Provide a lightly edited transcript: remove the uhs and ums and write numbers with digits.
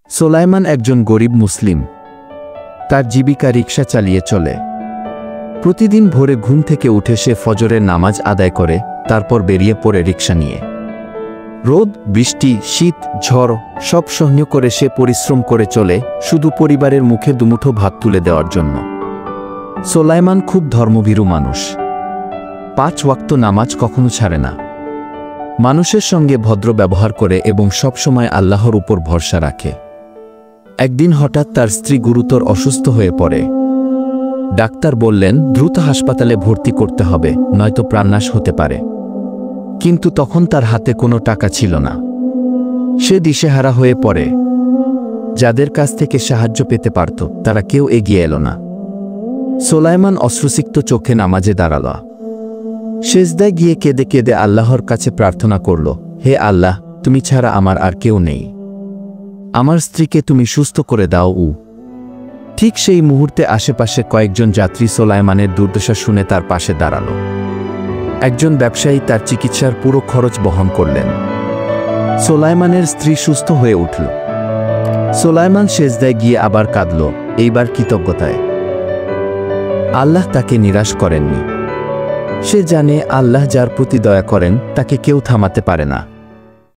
সোলাইমান একজন গরিব মুসলিম। তার জীবিকা রিকশা চালিয়ে চলে। প্রতিদিন ভোরে ঘুম থেকে উঠে সে ফজরের নামাজ আদায় করে তারপর বেরিয়ে পড়ে রিকশা নিয়ে। রোদ, বৃষ্টি, শীত, ঝড় সব সহ্য করে সে পরিশ্রম করে চলে শুধু পরিবারের মুখে দুমুঠো ভাত তুলে দেওয়ার জন্য। সোলাইমান খুব ধর্মভীরু মানুষ। 5 ওয়াক্ত নামাজ কখনো ছাড়ে না। মানুষের সঙ্গে ভদ্র ব্যবহার করে এবং সবসময় আল্লাহর উপর ভরসা রাখে। একদিন হঠাৎ তার স্ত্রী গুরুতর অসুস্থ হয়ে পড়ে। ডাক্তার বললেন দ্রুত হাসপাতালে ভর্তি করতে হবে, নয়তো প্রাণনাশ হতে পারে। কিন্তু তখন তার হাতে কোনো টাকা ছিল না। সে দিশেহারা হয়ে পড়ে। যাদের কাছ থেকে সাহায্য পেতে পারত তারা কেউ এগিয়ে এলো না। সোলাইমান অশ্রুসিক্ত চোখে নামাজে দাঁড়াল। সেজদায় গিয়ে কেঁদে কেঁদে আল্লাহর কাছে প্রার্থনা করল, হে আল্লাহ, তুমি ছাড়া আমার আর কেউ নেই। আমার স্ত্রীকে তুমি সুস্থ করে দাও। ঠিক সেই মুহূর্তে আশেপাশে কয়েকজন যাত্রী সোলাইমানের দুর্দশা শুনে তার পাশে দাঁড়াল। একজন ব্যবসায়ী তার চিকিৎসার পুরো খরচ বহন করলেন। সোলাইমানের স্ত্রী সুস্থ হয়ে উঠল। সোলাইমান সেজদায় গিয়ে আবার কাঁদল, এইবার কৃতজ্ঞতায়। আল্লাহ তাকে নিরাশ করেননি। সে জানে আল্লাহ যার প্রতি দয়া করেন তাকে কেউ থামাতে পারে না।